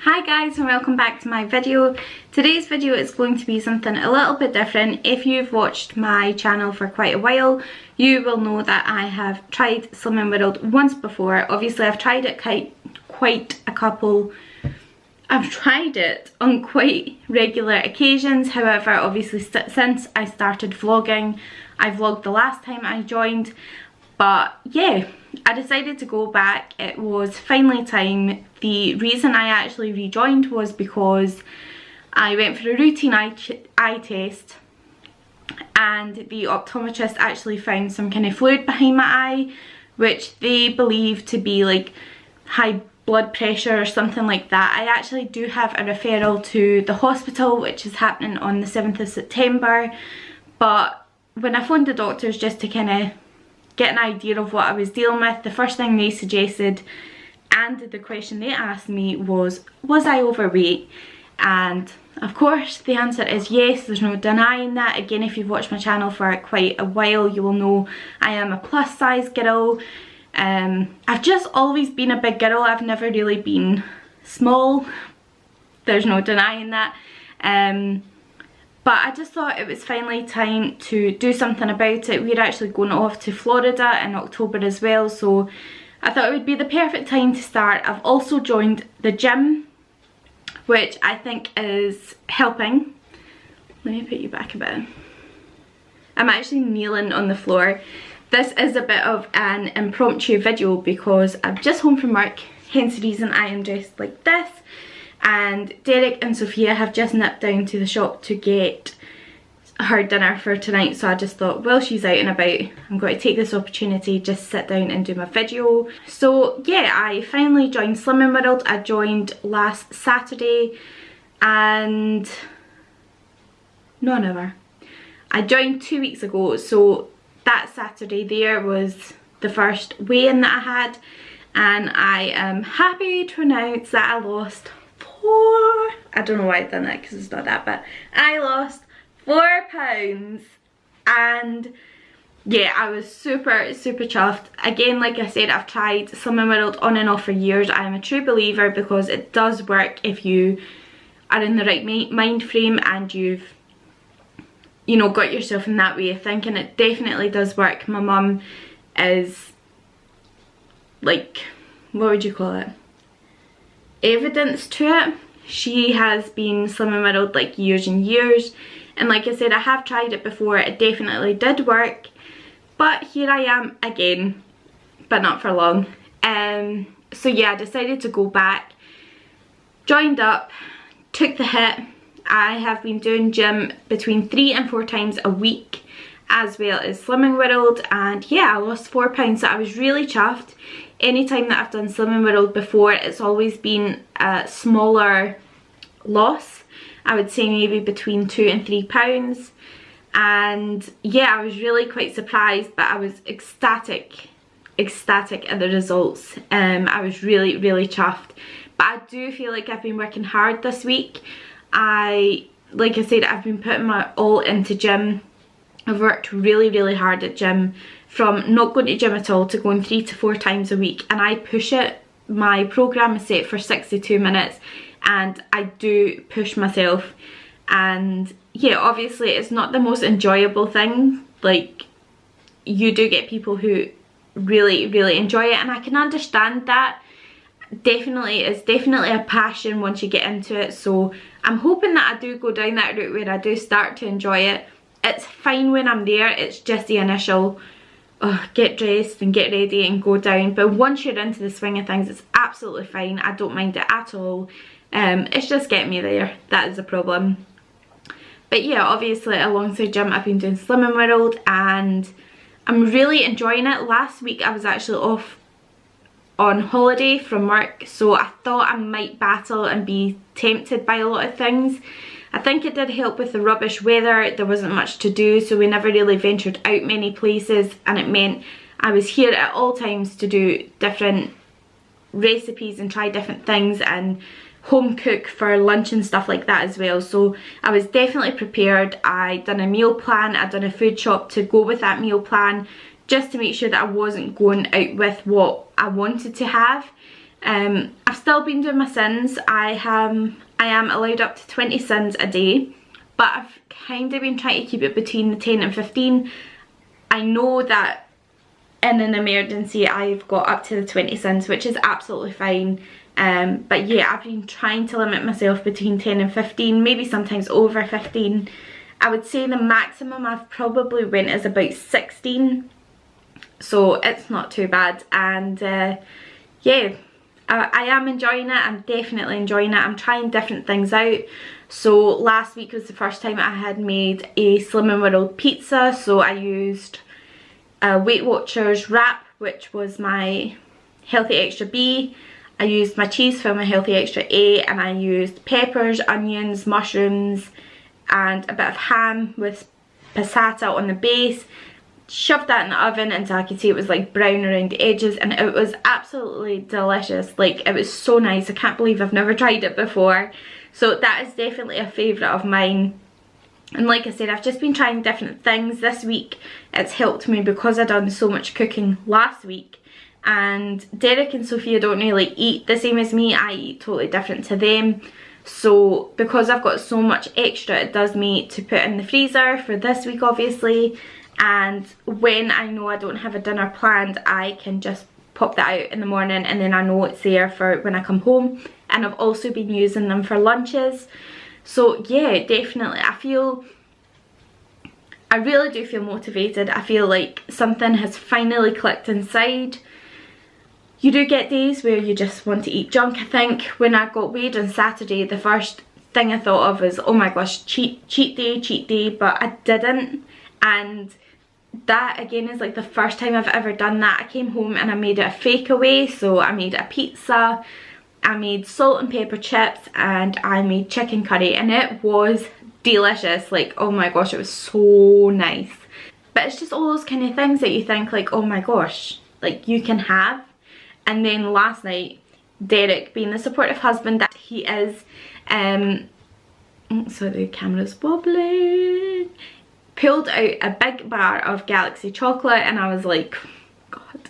Hi guys, and welcome back to my video. Today's video is going to be something a little bit different. If you've watched my channel for quite a while, you will know that I have tried Slimming World once before. Obviously I've tried it I've tried it on quite regular occasions. However, obviously since I started vlogging, I vlogged the last time I joined. But yeah, I decided to go back. It was finally time. The reason I actually rejoined was because I went for a routine eye test and the optometrist actually found some kind of fluid behind my eye, which they believe to be like high blood pressure or something like that. I actually do have a referral to the hospital, which is happening on the 7th of September. But when I phoned the doctors just to kind of get an idea of what I was dealing with, the first thing they suggested and the question they asked me was I overweight? And of course the answer is yes, there's no denying that. Again, if you've watched my channel for quite a while, you will know I am a plus size girl. I've just always been a big girl. I've never really been small, there's no denying that. But I just thought it was finally time to do something about it. We're actually going off to Florida in October as well, so I thought it would be the perfect time to start. I've also joined the gym, which I think is helping. Let me put you back a bit. I'm actually kneeling on the floor. This is a bit of an impromptu video because I'm just home from work, hence the reason I am dressed like this. And Derek and Sophia have just nipped down to the shop to get her dinner for tonight, so I just thought, well, she's out and about, I'm going to take this opportunity, just sit down and do my video. So yeah, I finally joined Slimming World. I joined last Saturday and I joined 2 weeks ago, so that Saturday there was the first weigh-in that I had, and I am happy to announce that I lost I don't know why I've done that because it's not that, but I lost 4 pounds. And yeah, I was super chuffed. Again, like I said, I've tried Slimming World on and off for years. I am a true believer because it does work if you are in the right mind frame and you've, you know, got yourself in that way of thinking. It definitely does work. My mum is like, what would you call it, evidence to it. She has been Slimming World like years and years, and like I said, I have tried it before. It definitely did work, but here I am again, but not for long. So yeah, I decided to go back, joined up, took the hit. I have been doing gym between 3 and 4 times a week, as well as Slimming World, and yeah, I lost 4 pounds, so I was really chuffed. Anytime that I've done Slimming World before, it's always been a smaller loss. I would say maybe between 2 and 3 pounds. And yeah, I was really quite surprised, but I was ecstatic at the results. I was really chuffed. But I do feel like I've been working hard this week. Like I said, I've been putting my all into gym. I've worked really hard at gym, from not going to gym at all to going 3 to 4 times a week, and I push it. My program is set for 62 minutes and I do push myself. And yeah, obviously it's not the most enjoyable thing. Like, you do get people who really enjoy it, and I can understand that. It's definitely a passion once you get into it, so I'm hoping that I do go down that route where I do start to enjoy it. It's fine when I'm there, it's just the initial get dressed and get ready and go down, but once you're into the swing of things, it's absolutely fine. I don't mind it at all. It's just getting me there that is the problem. But yeah, obviously alongside gym, I've been doing Slimming World and I'm really enjoying it. Last week I was actually off on holiday from work, so I thought I might battle and be tempted by a lot of things. I think it did help with the rubbish weather. There wasn't much to do, so we never really ventured out many places, and it meant I was here at all times to do different recipes and try different things and home cook for lunch and stuff like that as well. So I was definitely prepared. I done a meal plan, I done a food shop to go with that meal plan, just to make sure that I wasn't going out with what I wanted to have. I've still been doing my sins. I am allowed up to 20 sins a day, but I've kind of been trying to keep it between the 10 and 15. I know that in an emergency I've got up to the 20 sins, which is absolutely fine. But yeah, I've been trying to limit myself between 10 and 15, maybe sometimes over 15. I would say the maximum I've probably went is about 16, so it's not too bad. And yeah, I am enjoying it. I'm definitely enjoying it. I'm trying different things out. So last week was the first time I had made a Slimming World pizza, so I used a Weight Watchers wrap, which was my Healthy Extra B. I used my cheese for my Healthy Extra A, and I used peppers, onions, mushrooms and a bit of ham with passata on the base. Shoved that in the oven until I could see it was like brown around the edges, and it was absolutely delicious. Like, it was so nice. I can't believe I've never tried it before. So that is definitely a favourite of mine. And like I said, I've just been trying different things this week. It's helped me because I've done so much cooking last week. And Derek and Sophia don't really eat the same as me. I eat totally different to them. So because I've got so much extra, it does me to put in the freezer for this week, obviously. And when I know I don't have a dinner planned, I can just pop that out in the morning, and then I know it's there for when I come home. And I've also been using them for lunches. So yeah, definitely I really do feel motivated. I feel like something has finally clicked inside. You do get days where you just want to eat junk. I think when I got weighed on Saturday, the first thing I thought of was, oh my gosh, cheat day, but I didn't. And that again is like the first time I've ever done that. I came home and I made it a fake away. So I made a pizza, I made salt and pepper chips, and I made chicken curry, and it was delicious. Like, oh my gosh, it was so nice. But it's just all those kind of things that you think like, oh my gosh, like you can have. And then last night, Derek, being the supportive husband that he is, so the camera's wobbling, pulled out a big bar of Galaxy chocolate, and I was like, God,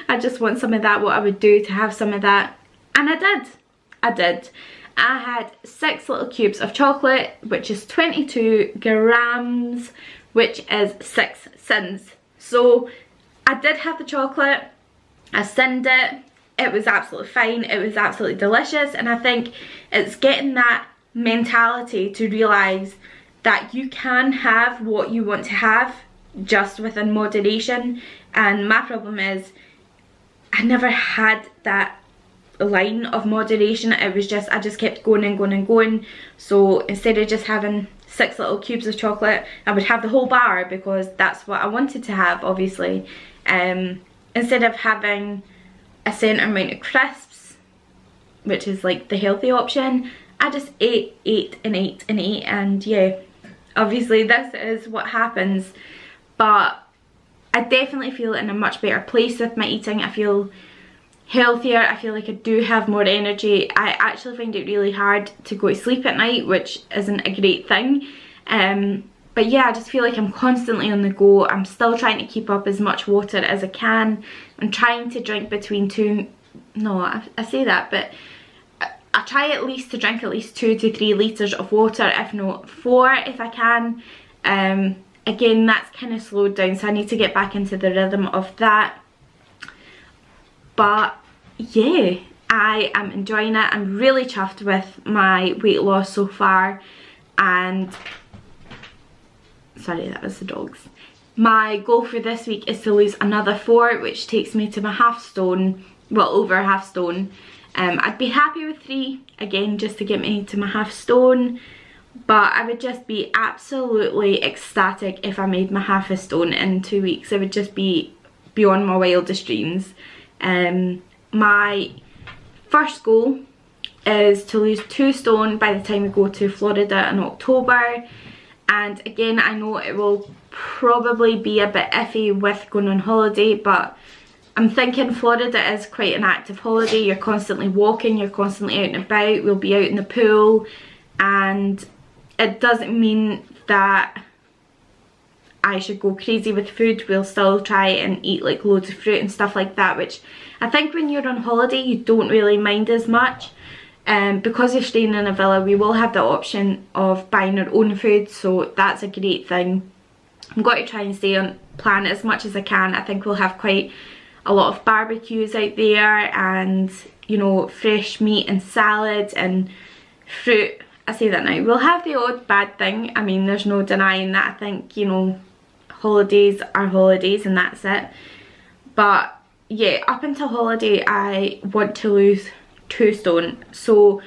I just want some of that. What I would do to have some of that. And I did. I had 6 little cubes of chocolate, which is 22 grams, which is 6 sins. So I did have the chocolate, I sinned it, it was absolutely fine, it was absolutely delicious. And I think it's getting that mentality to realise that you can have what you want to have, just within moderation. And my problem is, I never had that line of moderation. It was just, I just kept going and going and going. So instead of just having 6 little cubes of chocolate, I would have the whole bar because that's what I wanted to have, obviously. Instead of having a certain amount of crisps, which is like the healthy option, I just ate and ate and ate. And yeah, obviously this is what happens. But I definitely feel in a much better place with my eating. I feel healthier. I feel like I do have more energy. I actually find it really hard to go to sleep at night, which isn't a great thing. But yeah, I just feel like I'm constantly on the go. I'm still trying to keep up as much water as I can. I'm trying to drink between I say that, but I try at least to drink at least 2 to 3 litres of water, if not 4 if I can. Again, that's kind of slowed down, so I need to get back into the rhythm of that. But yeah, I am enjoying it. I'm really chuffed with my weight loss so far. And sorry, that was the dogs. My goal for this week is to lose another 4, which takes me to my half stone, well, over half stone. I'd be happy with 3, again, just to get me to my half stone. But I would just be absolutely ecstatic if I made my half a stone in 2 weeks. It would just be beyond my wildest dreams. My first goal is to lose 2 stone by the time we go to Florida in October. And again, I know it will probably be a bit iffy with going on holiday, but I'm thinking Florida is quite an active holiday. You're constantly walking, you're constantly out and about. We'll be out in the pool, and it doesn't mean that I should go crazy with food, we'll still try and eat like loads of fruit and stuff like that, which I think when you're on holiday you don't really mind as much. Because you're staying in a villa, we will have the option of buying our own food, so that's a great thing. I'm going to try and stay on plan as much as I can. I think we'll have quite a lot of barbecues out there, and you know, fresh meat and salad and fruit. I say that now, we'll have the odd bad thing, I mean there's no denying that. I think, you know, holidays are holidays and that's it. But yeah, up until holiday I want to lose 2 stone, so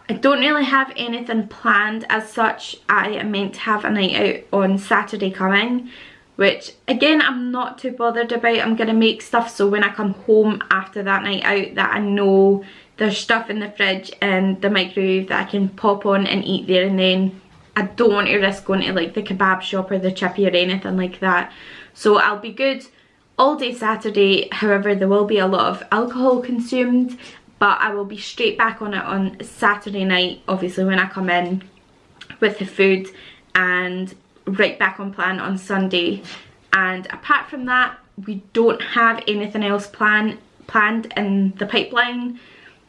I don't really have anything planned as such. I am meant to have a night out on Saturday coming, which again I'm not too bothered about. I'm going to make stuff so when I come home after that night out that I know there's stuff in the fridge and the microwave that I can pop on and eat there and then. I don't want to risk going to like the kebab shop or the chippy or anything like that. So I'll be good all day Saturday. However, there will be a lot of alcohol consumed, but I will be straight back on it on Saturday night, obviously when I come in with the food, and right back on plan on Sunday. And apart from that, we don't have anything else planned in the pipeline.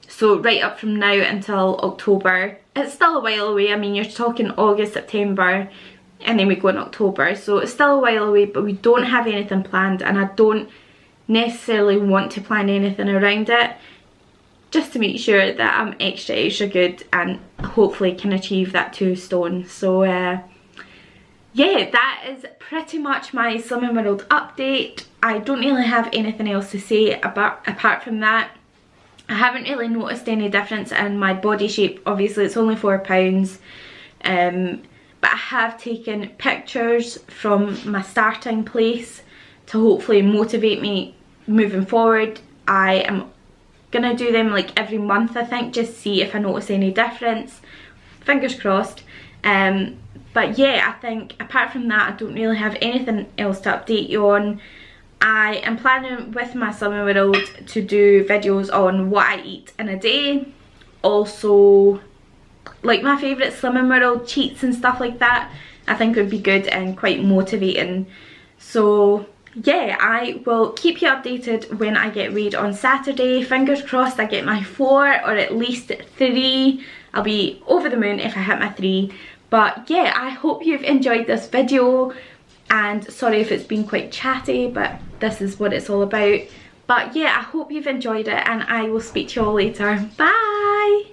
So right up from now until October, it's still a while away. I mean, you're talking August, September, and then we go in October, so it's still a while away, but we don't have anything planned, and I don't necessarily want to plan anything around it, just to make sure that I'm extra good and hopefully can achieve that 2 stone. So yeah, that is pretty much my Slimming World update. I don't really have anything else to say apart from that. I haven't really noticed any difference in my body shape. Obviously it's only £4, but I have taken pictures from my starting place to hopefully motivate me moving forward. I am gonna do them like every month, I think, just see if I notice any difference. Fingers crossed. But yeah, I think apart from that I don't really have anything else to update you on. I am planning with my Slimming World to do videos on what I eat in a day, also like my favourite Slimming World cheats and stuff like that. I think would be good and quite motivating. So yeah, I will keep you updated when I get weighed on Saturday. Fingers crossed I get my 4 or at least 3. I'll be over the moon if I hit my 3. But yeah, I hope you've enjoyed this video, and sorry if it's been quite chatty, but this is what it's all about. But yeah, I hope you've enjoyed it, and I will speak to you all later. Bye!